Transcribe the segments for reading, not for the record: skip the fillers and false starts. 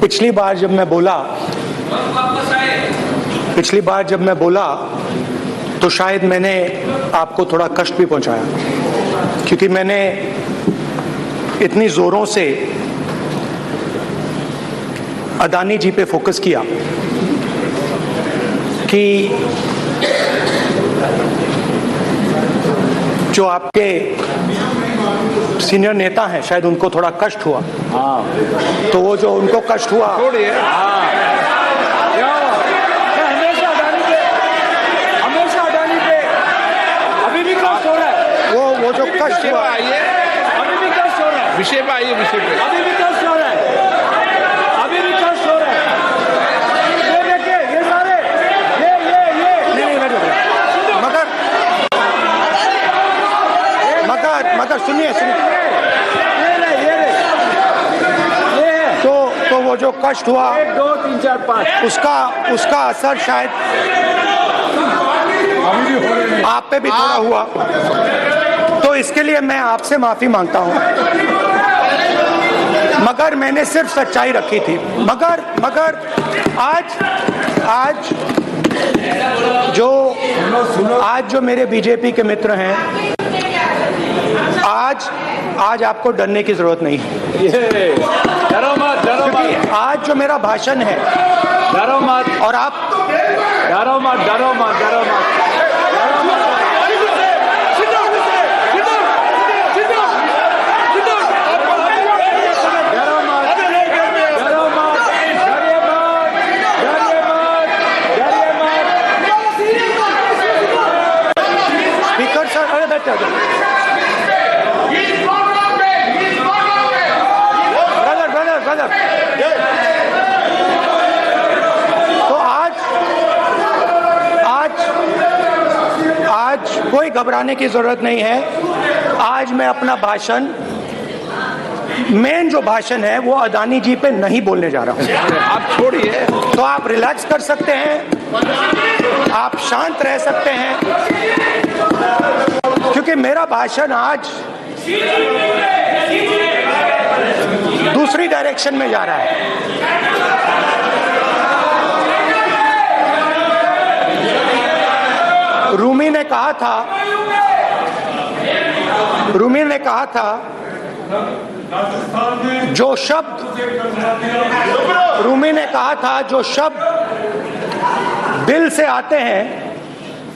पिछली बार जब मैं बोला तो शायद मैंने आपको थोड़ा कष्ट भी पहुंचाया, क्योंकि मैंने इतनी जोरों से अदानी जी पे फोकस किया कि जो आपके सीनियर नेता हैं शायद उनको थोड़ा कष्ट हुआ। तो वो जो उनको कष्ट हुआ, हमेशा अडानी पे अभी भी कष्ट हो रहा है। वो जो कष्ट हुआ, अभी भी कष्ट हो रहा है। विषय पे आइए, विषय पे। अभी भी कष्ट हो रहा है। अभी भी कष्ट हो रहा है। ये देखिए, ये सारे नहीं मगर सुनिए तो वो जो कष्ट हुआ 1 2 3 4 5 उसका असर शायद आप पे भी थोड़ा हुआ। तो इसके लिए मैं आपसे माफी मांगता हूं, मगर मैंने सिर्फ सच्चाई रखी थी। मगर आज जो मेरे बीजेपी के मित्र हैं, आज आपको डरने की जरूरत नहीं है। डरो मत, क्योंकि आज जो मेरा भाषण है, डरो मत, और आप डरो मत। स्पीकर सर, अरे बैठे ब्रदर। तो आज कोई घबराने की जरूरत नहीं है। आज मैं अपना भाषण, मेन जो भाषण है वो अदानी जी पे नहीं बोलने जा रहा हूं। आप छोड़िए, तो आप रिलैक्स कर सकते हैं, आप शांत रह सकते हैं, क्योंकि मेरा भाषण आज दूसरी डायरेक्शन में जा रहा है। रूमी ने कहा था जो शब्द दिल से आते हैं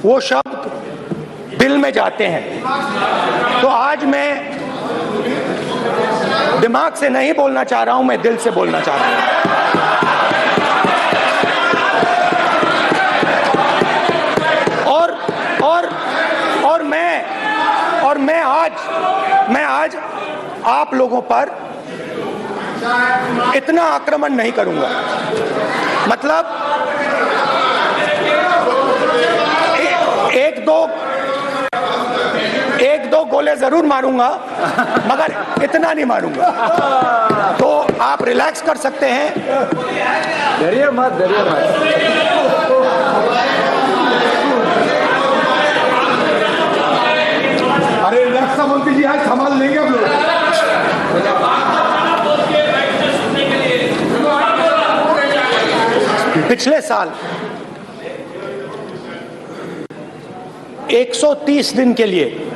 वो शब्द दिल में जाते हैं। तो आज मैं दिमाग से नहीं बोलना चाह रहा हूं, मैं दिल से बोलना चाह रहा हूं। और मैं आज आप लोगों पर इतना आक्रमण नहीं करूंगा। मतलब एक दो गोले जरूर मारूंगा, मगर इतना नहीं मारूंगा। तो आप रिलैक्स कर सकते हैं। डरिए मत। अरे रक्षा मंत्री जी आज संभाल लेंगे हम लोग। पिछले साल 130 दिन के लिए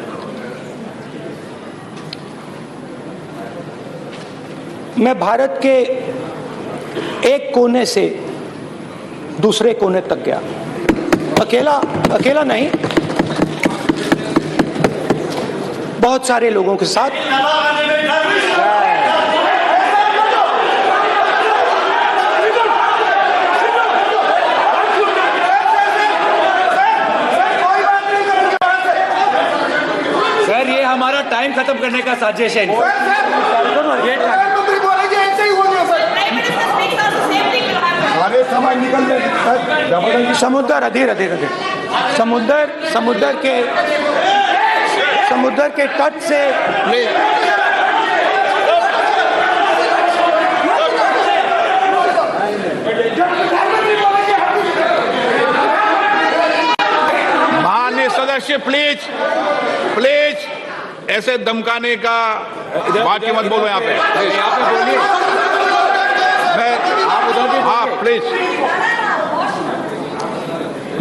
मैं भारत के एक कोने से दूसरे कोने तक गया, अकेला नहीं, बहुत सारे लोगों के साथ। सर, ये हमारा टाइम खत्म करने का साजिश है। समय निकल जाए। समुद्र के तट से माननीय सदस्य प्लीज ऐसे धमकाने का बात की मत बोलो यहाँ पे। हाँ प्लीज।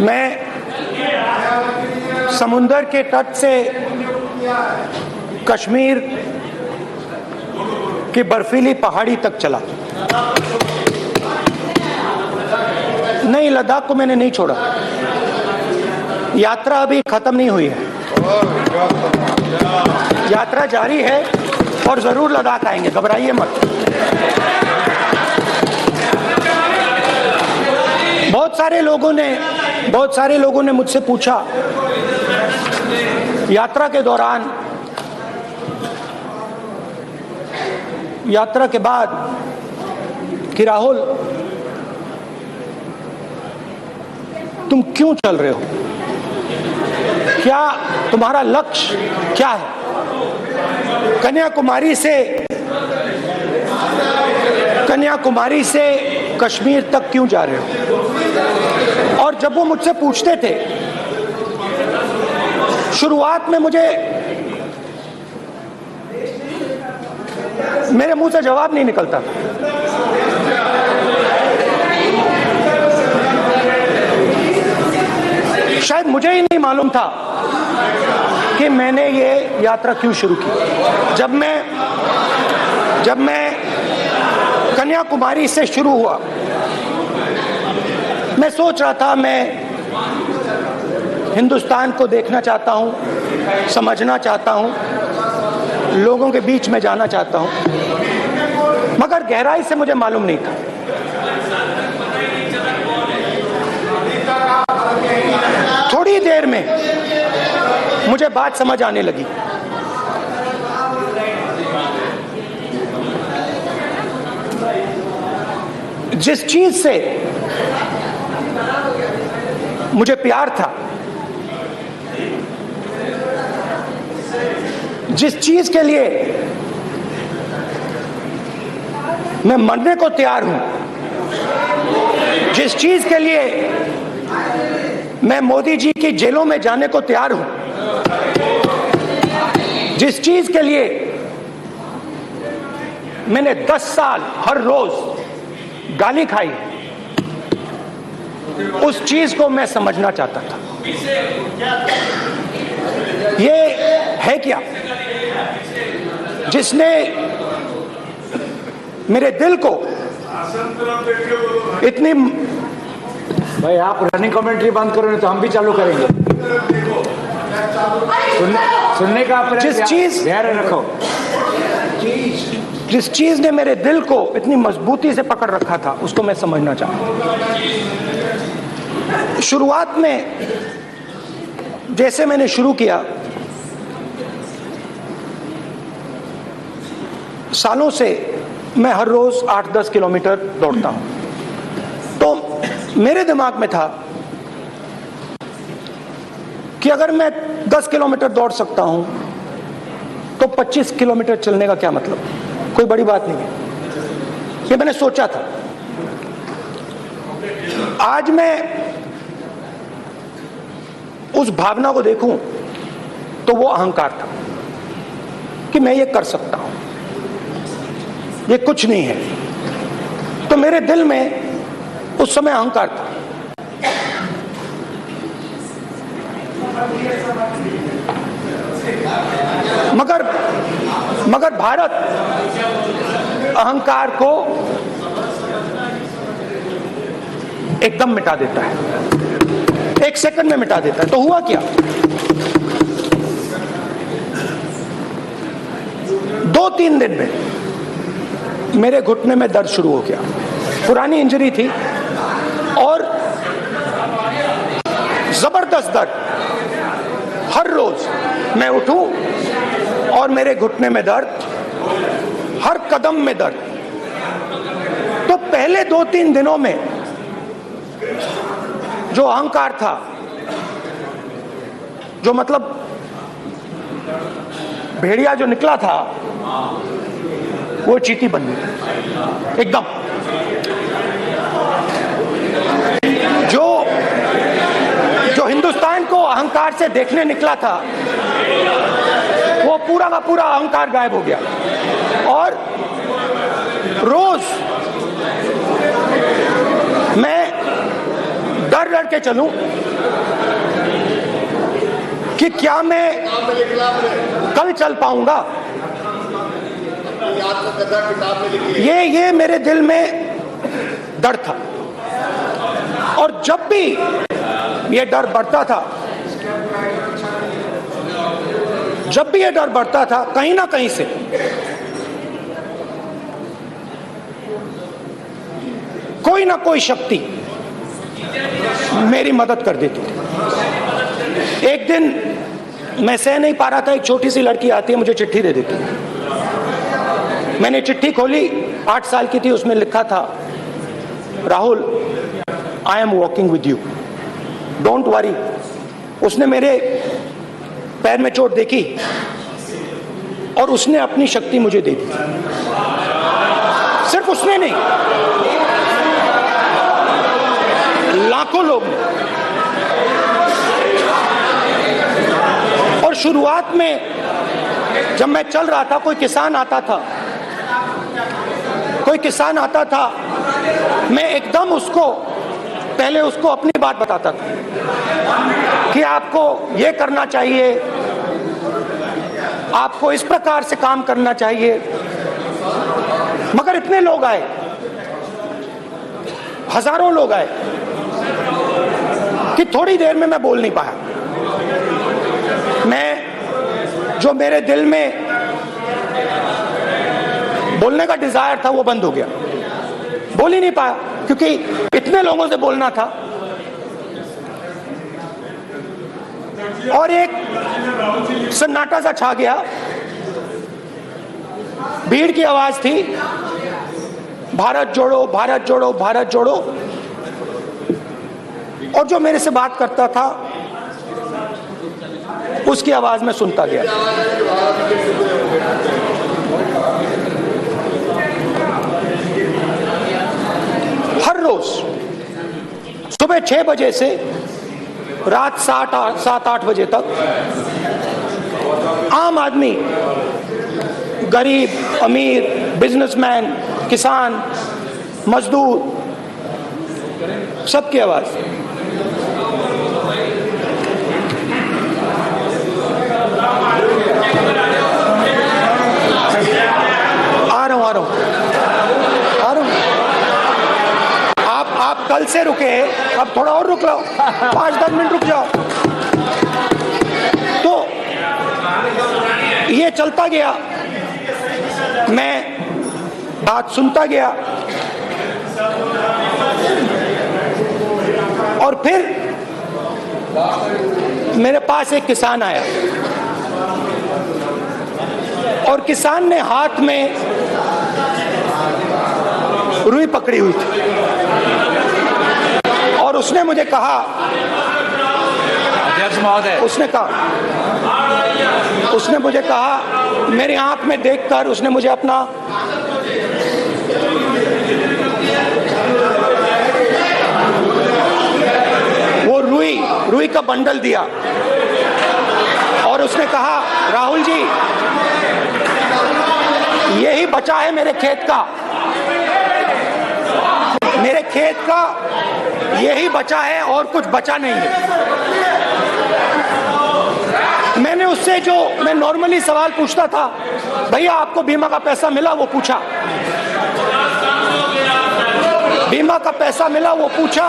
मैं समुंदर के तट से कश्मीर की बर्फीली पहाड़ी तक चला। नहीं, लद्दाख को मैंने नहीं छोड़ा। यात्रा अभी खत्म नहीं हुई है, यात्रा जारी है और जरूर लद्दाख आएंगे, घबराइए मत। बहुत सारे लोगों ने मुझसे पूछा यात्रा के दौरान, यात्रा के बाद कि राहुल तुम क्यों चल रहे हो, क्या तुम्हारा लक्ष्य क्या है, कन्याकुमारी से कश्मीर तक क्यों जा रहे हो। और जब वो मुझसे पूछते थे, शुरुआत में मेरे मुंह से जवाब नहीं निकलता। शायद मुझे ही नहीं मालूम था कि मैंने ये यात्रा क्यों शुरू की। जब मैं कन्याकुमारी से शुरू हुआ, मैं सोच रहा था मैं हिंदुस्तान को देखना चाहता हूं, समझना चाहता हूं, लोगों के बीच में जाना चाहता हूं, मगर गहराई से मुझे मालूम नहीं था। थोड़ी देर में मुझे बात समझ आने लगी। जिस चीज से मुझे प्यार था, जिस चीज के लिए मैं मरने को तैयार हूं, जिस चीज के लिए मैं मोदी जी की जेलों में जाने को तैयार हूं, जिस चीज के लिए मैंने 10 साल हर रोज गाली खाई, उस चीज को मैं समझना चाहता था। ये है क्या जिसने मेरे दिल को इतनी। भाई आप रनिंग कमेंट्री बंद करो, नहीं तो हम भी चालू करेंगे। सुनने का धैर्य रखो। जिस चीज ने मेरे दिल को इतनी मजबूती से पकड़ रखा था, उसको मैं समझना चाहता हूं। शुरुआत में जैसे मैंने शुरू किया, सालों से मैं हर रोज 8-10 किलोमीटर दौड़ता हूं। तो मेरे दिमाग में था कि अगर मैं 10 किलोमीटर दौड़ सकता हूं तो 25 किलोमीटर चलने का क्या मतलब, कोई बड़ी बात नहीं है। ये मैंने सोचा था। आज मैं उस भावना को देखूं तो वो अहंकार था कि मैं ये कर सकता हूं, ये कुछ नहीं है। तो मेरे दिल में उस समय अहंकार था। मगर भारत अहंकार को एकदम मिटा देता है, 1 सेकंड में मिटा देता है। तो हुआ क्या, 2-3 दिन में मेरे घुटने में दर्द शुरू हो गया। पुरानी इंजरी थी और जबरदस्त दर्द। हर रोज मैं उठूं और मेरे घुटने में दर्द, हर कदम में दर्द। तो पहले 2-3 दिनों में जो अहंकार था, जो मतलब भेड़िया जो निकला था, वो चींटी बन गई एकदम। जो हिंदुस्तान को अहंकार से देखने निकला था, वो पूरा का पूरा अहंकार गायब हो गया। और रोज मैं डर डर के चलूं कि क्या मैं कल चल पाऊंगा। ये मेरे दिल में डर था। और जब भी ये डर बढ़ता था, कहीं ना कहीं से कोई ना कोई शक्ति मेरी मदद कर देती थी। एक दिन मैं सह नहीं पा रहा था, एक छोटी सी लड़की आती है, मुझे चिट्ठी दे देती है। मैंने चिट्ठी खोली, 8 साल की थी, उसमें लिखा था, Rahul, I am walking with you, don't worry. उसने मेरे पैर में चोट देखी और उसने अपनी शक्ति मुझे दे दी। सिर्फ उसने नहीं, लाखों लोग ने। और शुरुआत में जब मैं चल रहा था, कोई किसान आता था, मैं एकदम पहले उसको अपनी बात बताता था कि आपको ये करना चाहिए, आपको इस प्रकार से काम करना चाहिए। मगर इतने लोग आए, हजारों लोग आए कि थोड़ी देर में मैं बोल नहीं पाया। जो मेरे दिल में बोलने का डिजायर था वो बंद हो गया, बोल ही नहीं पाया, क्योंकि इतने लोगों से बोलना था। और एक सन्नाटा सा छा गया, भीड़ की आवाज थी, भारत जोड़ो, भारत जोड़ो, भारत जोड़ो। और जो मेरे से बात करता था उसकी आवाज में सुनता गया। हर रोज सुबह 6 बजे से रात 7-8 बजे तक आम आदमी, गरीब, अमीर, बिजनेसमैन, किसान, मजदूर, सबकी आवाज। आ रहा हूं। आप कल से रुके, अब थोड़ा और रुक लो, 5-10 मिनट रुक जाओ। तो ये चलता गया, मैं बात सुनता गया। और फिर मेरे पास एक किसान आया और किसान ने हाथ में रुई पकड़ी हुई थी और उसने मुझे कहा, अध्यक्ष महोदय, उसने मुझे कहा, मेरी आंख में देखकर उसने मुझे अपना वो रुई का बंडल दिया और उसने कहा, राहुल जी, यही बचा है मेरे खेत का, यही बचा है और कुछ बचा नहीं है। मैंने उससे, जो मैं नॉर्मली सवाल पूछता था, भैया आपको बीमा का पैसा मिला, वो पूछा, बीमा का पैसा मिला, वो पूछा।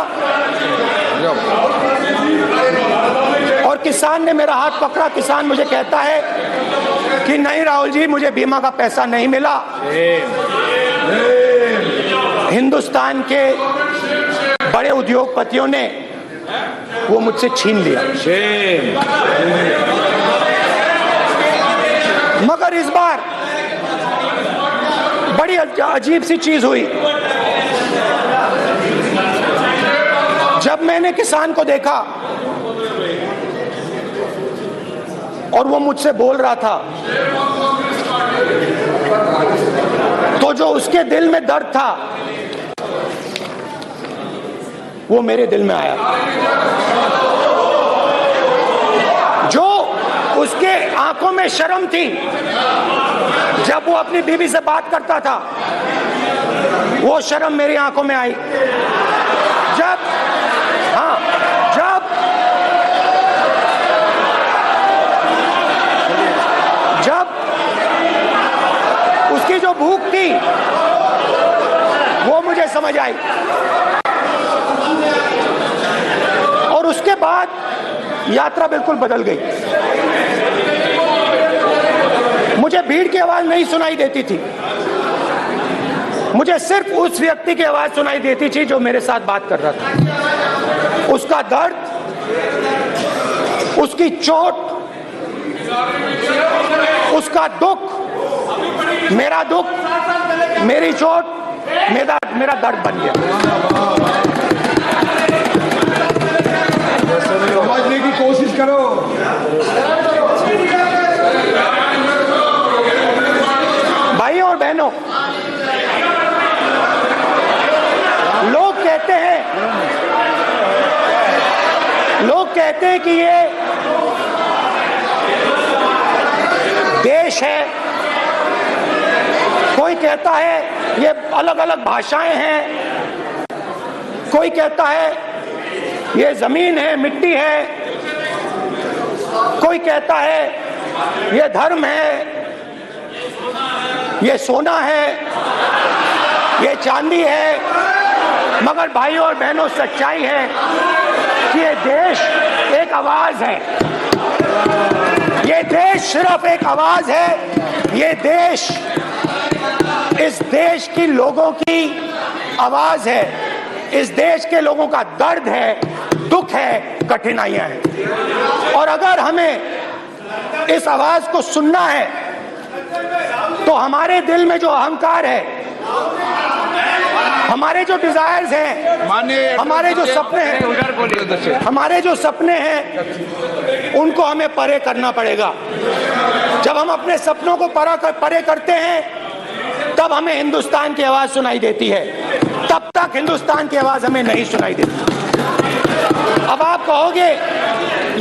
और किसान ने मेरा हाथ पकड़ा। किसान मुझे कहता है कि नहीं राहुल जी, मुझे बीमा का पैसा नहीं मिला, हिंदुस्तान के बड़े उद्योगपतियों ने वो मुझसे छीन लिया। मगर इस बार बड़ी अजीब सी चीज हुई। जब मैंने किसान को देखा और वो मुझसे बोल रहा था, तो जो उसके दिल में दर्द था वो मेरे दिल में आया। जो उसके आंखों में शर्म थी जब वो अपनी बीवी से बात करता था, वो शर्म मेरी आंखों में आई जब उसकी जो भूख थी वो मुझे समझ आई। और उसके बाद यात्रा बिल्कुल बदल गई। मुझे भीड़ की आवाज नहीं सुनाई देती थी, मुझे सिर्फ उस व्यक्ति की आवाज सुनाई देती थी जो मेरे साथ बात कर रहा था। उसका दर्द, उसकी चोट, उसका दुख, मेरा दुख, मेरी चोट, मेरा दर्द बन गया। समझने की कोशिश करो। भाइयों और बहनों, लोग कहते हैं कि ये देश है, कोई कहता है ये अलग अलग भाषाएं हैं, कोई कहता है ये जमीन है, मिट्टी है, कोई कहता है ये धर्म है, ये सोना है, ये चांदी है। मगर भाइयों और बहनों, सच्चाई है कि ये देश एक आवाज है, ये देश सिर्फ एक आवाज है। ये देश इस देश की लोगों की आवाज है, इस देश के लोगों का दर्द है, दुख है, कठिनाइयां हैं। और अगर हमें इस आवाज को सुनना है तो हमारे दिल में जो अहंकार है, हमारे जो डिजायर्स हैं, हमारे जो सपने हैं, हमारे जो सपने हैं, उनको हमें परे करना पड़ेगा। जब हम अपने सपनों को परे करते हैं तब हमें हिंदुस्तान की आवाज सुनाई देती है, तब तक हिंदुस्तान की आवाज हमें नहीं सुनाई देती। अब आप कहोगे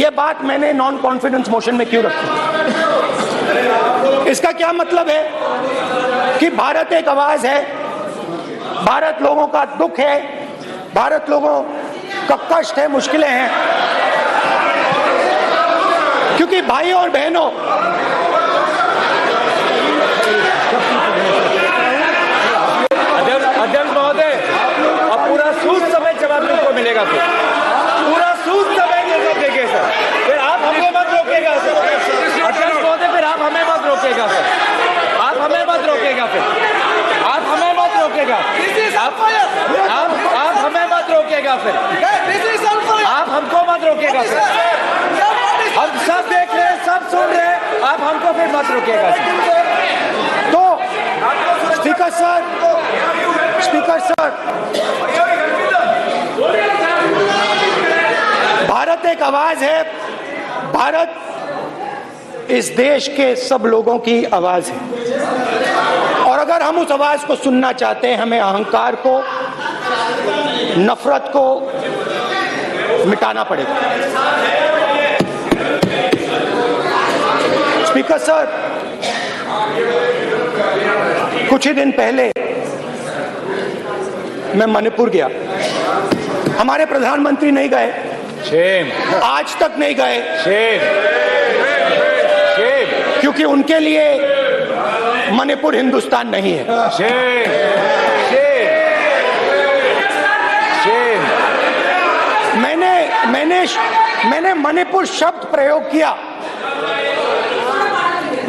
ये बात मैंने नॉन कॉन्फिडेंस मोशन में क्यों रखी? इसका क्या मतलब है कि भारत एक आवाज है, भारत लोगों का दुख है, भारत लोगों का कष्ट है, मुश्किलें हैं। क्योंकि भाइयों और बहनों, अध्यक्ष महोदय, अब पूरा सूद समेत जवाब तुमको मिलेगा, फिर पूरा सूद समेत जवाब देंगे सर। फिर आप हमें मत रोकेगा सर। अध्यक्ष महोदय, फिर आप हमें मत रोकेगा सर, आप हमें मत रोकेगा, फिर आप हमें मत रोकेगा, आप हमें मत रोकेगा, फिर आप हमको मत रोकेगा सर। हम सब देख रहे हैं, सब सुन रहे हैं, आप हमको फिर मत रोकेगा सर। तो स्पीकर सर, भारत एक आवाज है, भारत इस देश के सब लोगों की आवाज है। और अगर हम उस आवाज को सुनना चाहते हैं, हमें अहंकार को, नफरत को मिटाना पड़ेगा। स्पीकर सर, कुछ ही दिन पहले मैं मणिपुर गया, हमारे प्रधानमंत्री नहीं गए, आज तक नहीं गए, क्योंकि उनके लिए मणिपुर हिंदुस्तान नहीं है। मैंने मणिपुर शब्द प्रयोग किया,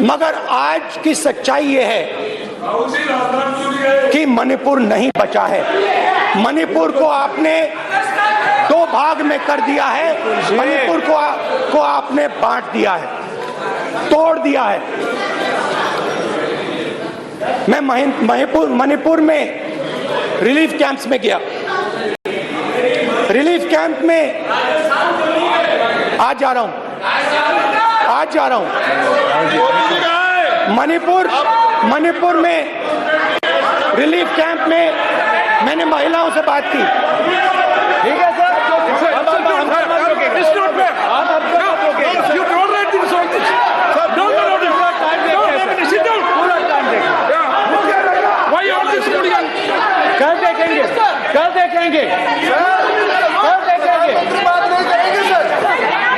मगर आज की सच्चाई ये है कि मणिपुर नहीं बचा है। मणिपुर को आपने दो भाग में कर दिया है, मणिपुर को आपने बांट दिया है, तोड़ दिया है। मैं मणिपुर में रिलीफ कैंप्स में गया, रिलीफ कैंप में आज जा रहा हूं मणिपुर में रिलीफ कैंप में मैंने महिलाओं से बात की। ठीक है सर, Why you always देखेंगे? क्यों देखेंगे? बात नहीं करेंगे सर,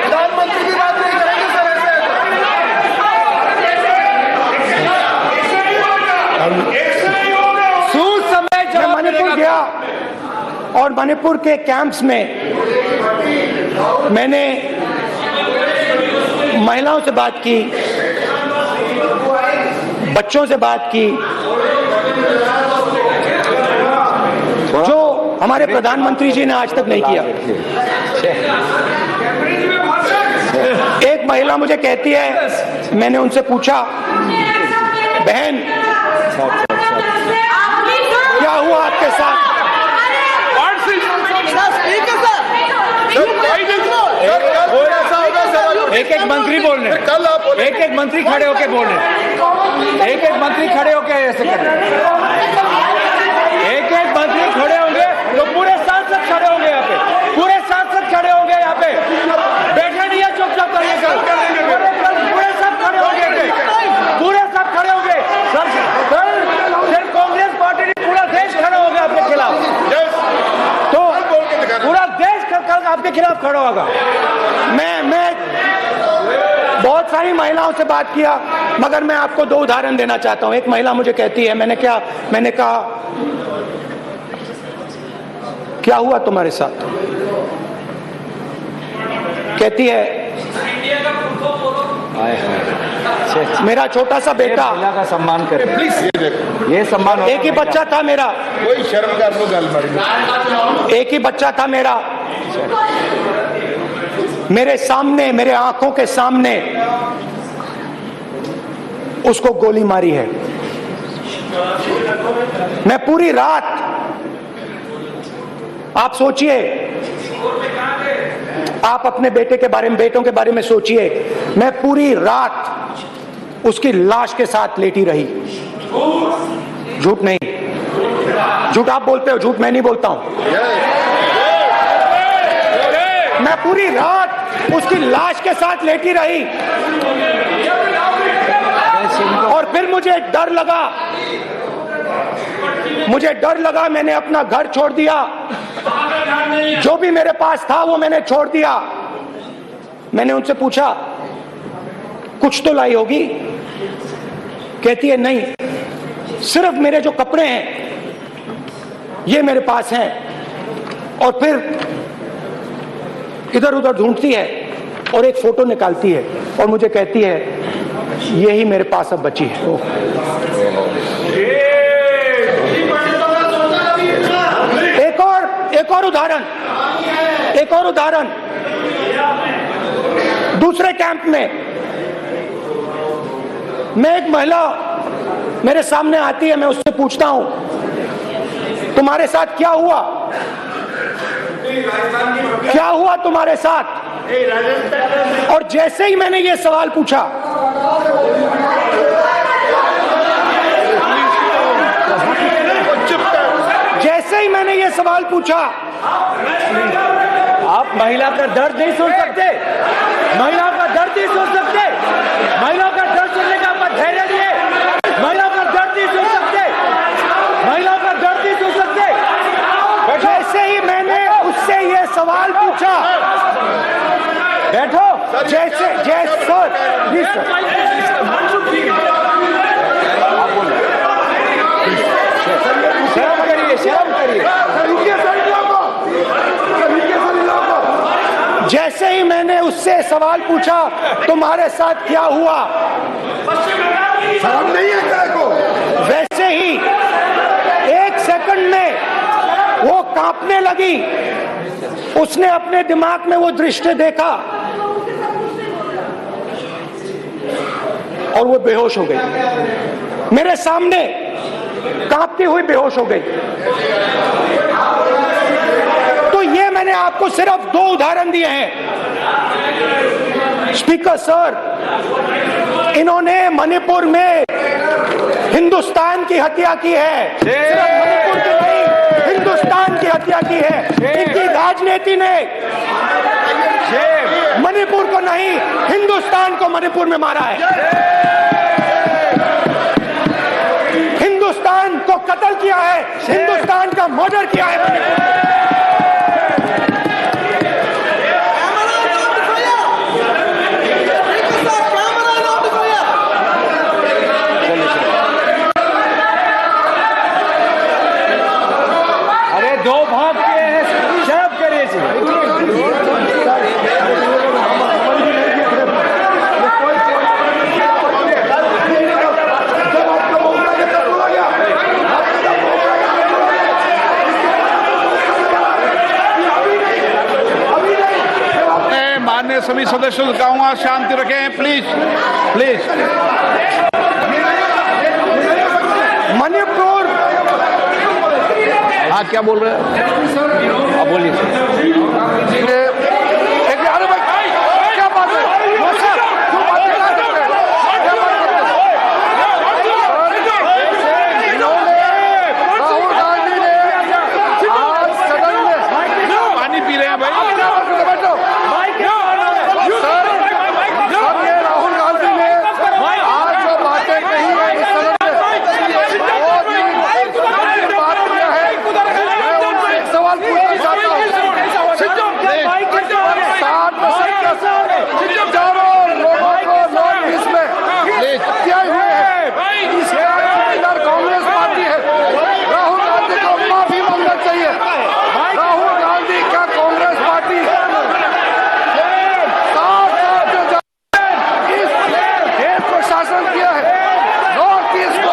प्रधानमंत्री की बात नहीं करेंगे सर ऐसे। सूद समय मैं जवाब मणिपुर मिलेगा। गया और मणिपुर के कैंप्स में मैंने महिलाओं से बात की, बच्चों से बात की, जो हमारे प्रधानमंत्री जी ने आज तक नहीं किया। एक महिला मुझे कहती है, मैंने उनसे पूछा, बहन क्या हुआ आपके साथ? एक एक मंत्री बोल रहे हैं, कल आप एक एक मंत्री खड़े होके बोल रहे हैं, एक एक मंत्री खड़े होके ऐसे कर रहे हैं, एक एक मंत्री खड़े होंगे तो पूरे सांसद खड़े होंगे यहाँ पे, पूरे सांसद खड़े होंगे यहाँ पे, बैठे नहीं है चुपचाप करिए पूरे सब खड़े होंगे, पूरे सब खड़े होंगे सर। सिर्फ कांग्रेस पार्टी नहीं, पूरा देश खड़ा होगा आपके खिलाफ, तो पूरा देश कल आपके खिलाफ खड़ा होगा। मैं बहुत सारी महिलाओं से बात किया, मगर मैं आपको दो उदाहरण देना चाहता हूं। एक महिला मुझे कहती है, मैंने कहा क्या हुआ तुम्हारे साथ? कहती है, मेरा छोटा सा बेटा, महिला का सम्मान करें प्लीज, ये सम्मान। एक ही बच्चा था मेरा, कोई शर्म कर लो गल मारी, एक ही बच्चा था मेरा, मेरे सामने, मेरे आंखों के सामने उसको गोली मारी है। मैं पूरी रात, आप सोचिए, आप अपने बेटे के बारे में, बेटों के बारे में सोचिए, मैं पूरी रात उसकी लाश के साथ लेटी रही। झूठ नहीं, झूठ आप बोलते हो, झूठ मैं नहीं बोलता हूं। मैं पूरी रात उसकी लाश के साथ लेटी रही और फिर मुझे डर लगा, मैंने अपना घर छोड़ दिया, जो भी मेरे पास था वो मैंने छोड़ दिया। मैंने उनसे पूछा, कुछ तो लाई होगी? कहती है, नहीं, सिर्फ मेरे जो कपड़े हैं ये मेरे पास हैं। और फिर इधर उधर ढूंढती है और एक फोटो निकालती है और मुझे कहती है, यही मेरे पास अब बची है। एक और उदाहरण, दूसरे कैंप में मैं, एक महिला मेरे सामने आती है, मैं उससे पूछता हूं, तुम्हारे साथ क्या हुआ? क्या हुआ तुम्हारे साथ? और जैसे ही मैंने ये सवाल पूछा, आप महिला का दर्द नहीं सुन सकते, महिला का दर्द नहीं सुन सकते, महिला का दर्द सुनने का आपका धैर्य नहीं है, महिला का दर्द नहीं सुन सकते, महिला का दर्द नहीं सुन सकते। जैसे ही मैंने उससे ये सवाल पूछा, बैठो, शर्म करिए। जैसे ही मैंने उससे सवाल पूछा, तुम्हारे साथ क्या हुआ? शर्म नहीं है तेरे को? वैसे ही एक सेकंड में वो कांपने लगी। उसने अपने दिमाग में वो दृश्य देखा और वो बेहोश हो गई। मेरे सामने कांपती हुई बेहोश हो गई। तो ये मैंने आपको सिर्फ 2 उदाहरण दिए हैं। स्पीकर सर, इन्होंने मणिपुर में हिंदुस्तान की हत्या की है, सिर्फ मणिपुर की नहीं, हिंदुस्तान की हत्या की है। इनकी राजनीति ने मणिपुर को नहीं, हिंदुस्तान को मणिपुर में मारा है। हिंदुस्तान को कत्ल किया है, हिंदुस्तान का मर्डर किया है। सभी सदस्यों से कहूंगा शांति रखें, प्लीज प्लीज। मणिपुर, हाँ क्या बोल रहे हैं आप बोलिए। अरे भाई क्या बात है? राहुल गांधी ने आज सदन में पानी पी रहे हैं भाई। बैठो सर, ये राहुल गांधी ने आज जो बातें कही है इस सदन में बहुत ही बात किया है। मैं उनसे एक सवाल पूछना चाहता हूँ। 60% चारों लोगों को नोटिस में हत्या हुए हैं। कांग्रेस पार्टी है, राहुल गांधी को माफी मांगना चाहिए। राहुल गांधी का कांग्रेस पार्टी इस देश को शासन किया है, नॉर्थ ईस्ट को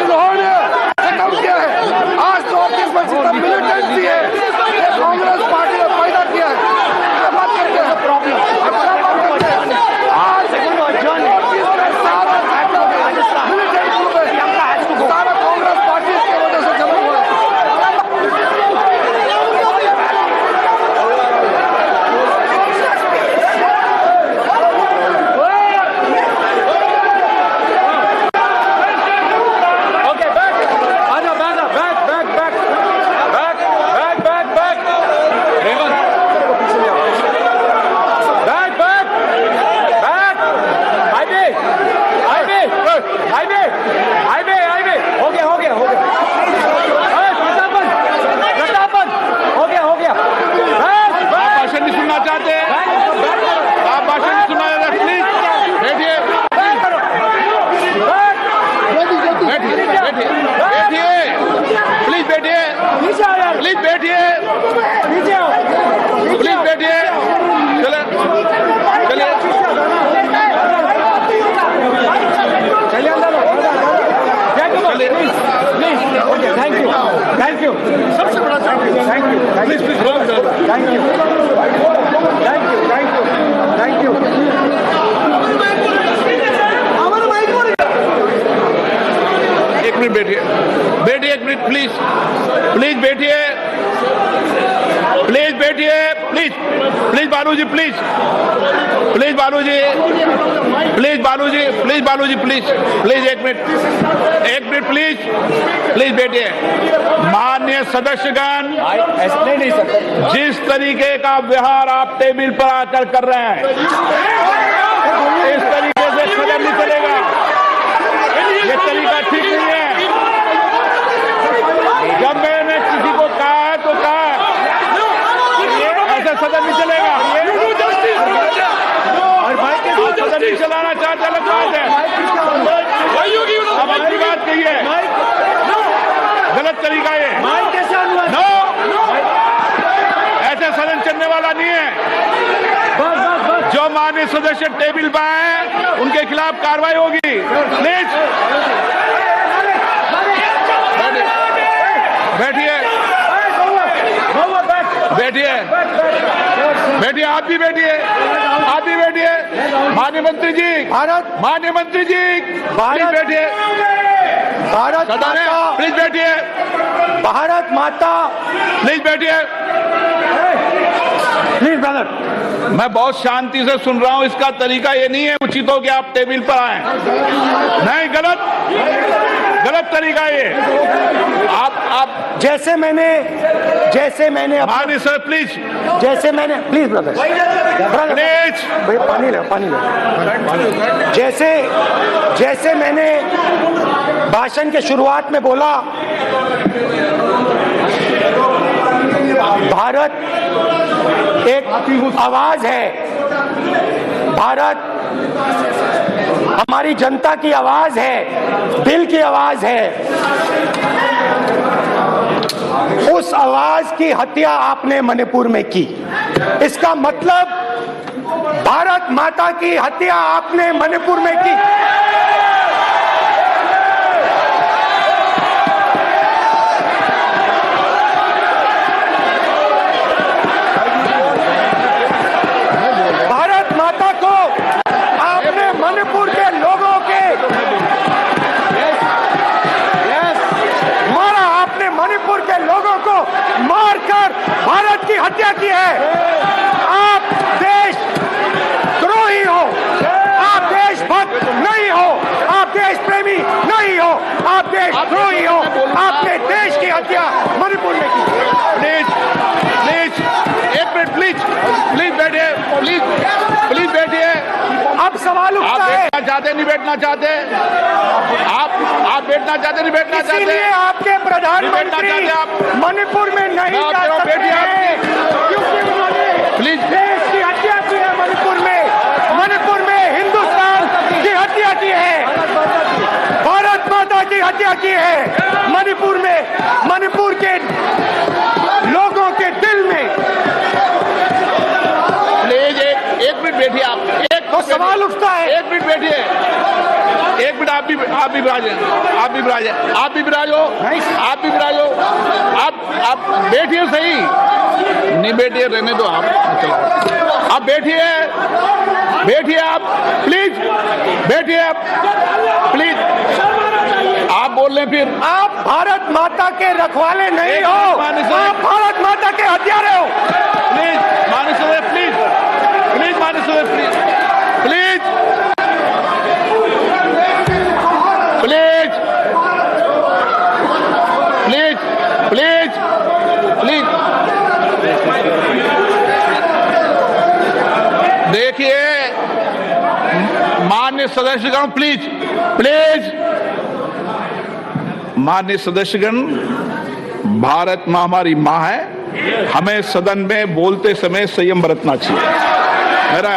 इन्होंने खत्म किया है। आज नॉर्थ ईस्ट में जितना मिलिटेंसी है ये कांग्रेस पार्टी ने पैदा किया है। बात करते हैं प्रॉब्लम, आज नॉर्थ ईस्ट में सारा मिलिटेंट ग्रुप है, सारा कांग्रेस पार्टी की वजह से जमा हुआ है। Okay, back. Aja, back. Raymond. Back. Highway. हो गया. प्रतापन. हो गया. आप भाषण नहीं सुनना चाहते? आप भाषण नहीं सुनना चाहते? प्लीज बैठिए, प्लीज बैठिए। चलिए अंदर थैंक यू सबसे बड़ा थैंक यू। एक मिनट बैठिए, एक मिनट प्लीज बैठिए, बालूजी एक मिनट प्लीज बैठिए। माननीय सदस्यगण, ऐसे नहीं सकते। जिस तरीके का व्यवहार आप टेबल पर आकर कर रहे हैं इस तरीके से सदन नहीं चलेगा। ये तरीका ठीक नहीं है। जब मैंने किसी को कहा है तो कहा है, ऐसा सदन नहीं चलेगा। और भाई के सदन नहीं चलाना चाहते अलग बात है। अब अपनी बात कहिए, गलत तरीका ये। नो, ऐसे सदन चलने वाला नहीं है। जो माननीय सदस्य टेबल पर आए उनके खिलाफ कार्रवाई होगी। प्लीज बैठिए, आप भी बैठिए। माननीय मंत्री जी प्लीज बैठिए। भारत माता, प्लीज बैठिए। भारत माता, प्लीज बैठिए। Please brother. मैं बहुत शांति से सुन रहा हूं। इसका तरीका ये नहीं है उचित हो कि आप टेबल पर आए। नहीं, गलत तरीका ये। आप जैसे मैंने माननीय sir please please brother please भैया पानी ले। जैसे मैंने भाषण के शुरुआत में बोला, भारत एक आवाज है। भारत हमारी जनता की आवाज है, दिल की आवाज है। उस आवाज की हत्या आपने मणिपुर में की। इसका मतलब भारत माता की हत्या आपने मणिपुर में की। जाती है। आप देशद्रोही हो, आप देशभक्त नहीं हो, आप देश प्रेमी नहीं हो, आप देशद्रोही हो। आपने देश की हत्या मणिपुर में की। प्लीज प्लीज एक मिनट, प्लीज प्लीज बैठिए, प्लीज प्लीज बैठिए। अब सवाल आप उठता है, बैठना चाहते नहीं बैठना चाहते? आप बैठना चाहते नहीं बैठना चाहते? इसीलिए आपके प्रधानमंत्री चाहते आप? मणिपुर में नहीं मैं जा आपको सकते बैठिए आप। हैं, क्योंकि उन्होंने प्लीज। देश की हत्या की है। मणिपुर में हिंदुस्तान की हत्या की है, भारत माता की हत्या की है। मणिपुर के लोगों के दिल में। प्लीज एक मिनट बैठिए आप। तो सवाल उठता है, एक मिनट बैठिए, एक मिनट। आप भी विराजे, आप भी विराजे, आप भी विराजो, आप भी विराजो। आप बैठिए सही, नहीं बैठिए रहने दो आप। चलो आप बैठिए, बैठिए आप, प्लीज बैठिए आप, प्लीज। आप बोल रहे फिर आप भारत माता के रखवाले नहीं हो, आप भारत माता के हत्यारे हो। Please Manas please, please Manas please, please please please please please. देखिए माननीय सदस्यगण, प्लीज प्लीज। माननीय सदस्यगण, भारत माँ हमारी माँ है, हमें सदन में बोलते समय संयम बरतना चाहिए। मेरा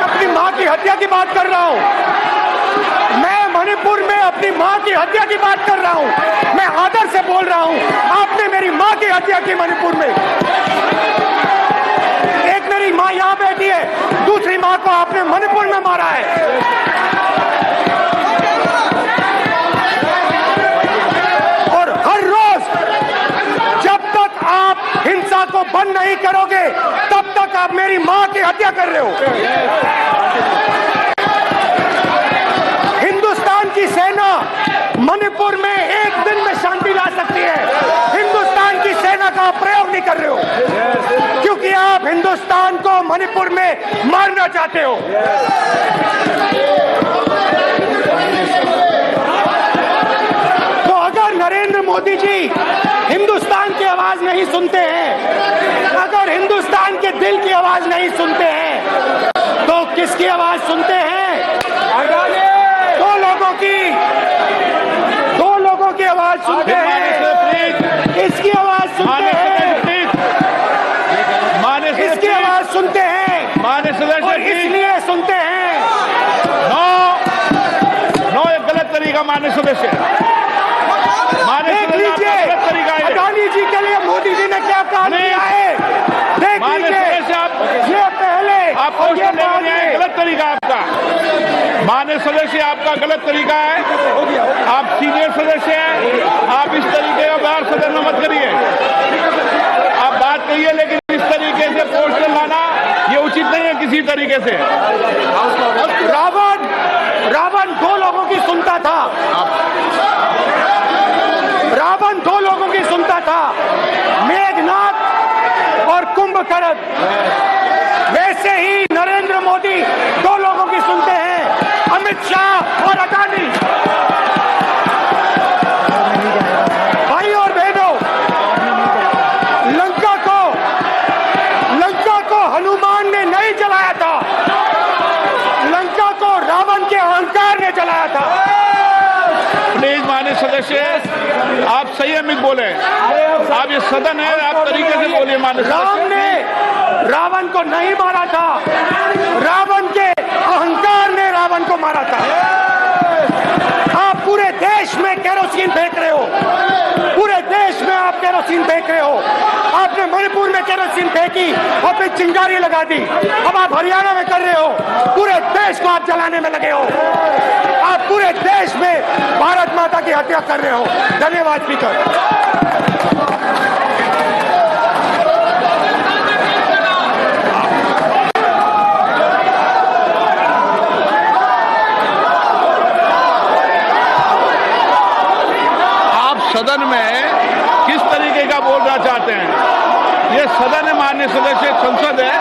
अपनी माँ की हत्या की बात कर रहा हूँ, मैं मणिपुर में अपनी माँ की हत्या की बात कर रहा हूँ, मैं आदर से बोल रहा हूँ। आपने मेरी माँ की हत्या की मणिपुर में। एक मेरी माँ यहाँ बैठी है, दूसरी माँ को आपने मणिपुर में मारा है। और हर रोज जब तक आप हिंसा को बंद नहीं करोगे, तब तक आप मेरी माँ की हत्या कर रहे हो। हिंदुस्तान की सेना मणिपुर में एक दिन में शांति ला सकती है, हिंदुस्तान की सेना का प्रयोग नहीं कर रहे हो, क्योंकि आप हिंदुस्तान को मणिपुर में मारना चाहते हो। तो अगर नरेंद्र मोदी जी हिंदुस्तान की आवाज नहीं सुनते हैं, अगर हिंदुस्तान के दिल की आवाज नहीं सुनते हैं, तो किसकी आवाज सुनते हैं? दो लोगों की आवाज सुनते हैं। इसकी आवाज सुनते हैं, इसकी आवाज सुनते हैं, और इसलिए सुनते हैं। नो ये गलत तरीका माननीय सदस्य, देख लीजिए अडानी जी के लिए मोदी जी ने क्या काम किया है, देख लीजिए। ये पहले आपको गलत तरीका आपका, माननीय सदस्य आपका गलत तरीका है। आप सीनियर सदस्य हैं, आप इस तरीके का बाहर सदन में मत करिए। आप बात कहिए, लेकिन इस तरीके से पोस्टर लाना ये उचित नहीं है किसी तरीके से। रावण दो लोगों की सुनता था, रावण दो लोगों की सुनता था, मेघनाथ और कुंभकर्ण। वैसे ही नरेंद्र मोदी दो लोगों की सुनते हैं, अमित शाह और अडानी। भाई और बहनों, लंका को हनुमान ने नहीं जलाया था, लंका को रावण के अहंकार ने जलाया था। प्लीज माननीय सदस्य, आप संयमित बोले, आप ये सदन है, आप तरीके से बोलिए। माननीय राम ने रावण को नहीं मारा था, रावण के अहंकार ने रावण को मारा था। आप पूरे देश में केरोसिन फेंक रहे हो, पूरे देश में आप केरोसिन फेंक रहे हो। आपने मणिपुर में केरोसिन फेंकी और फिर चिंगारी लगा दी, अब आप हरियाणा में कर रहे हो, पूरे देश को आप जलाने में लगे हो। आप पूरे देश में भारत माता की हत्या कर रहे हो। धन्यवाद स्पीकर। सदन में किस तरीके का बोलना चाहते हैं? ये सदन है, माननीय सदस्य संसद है,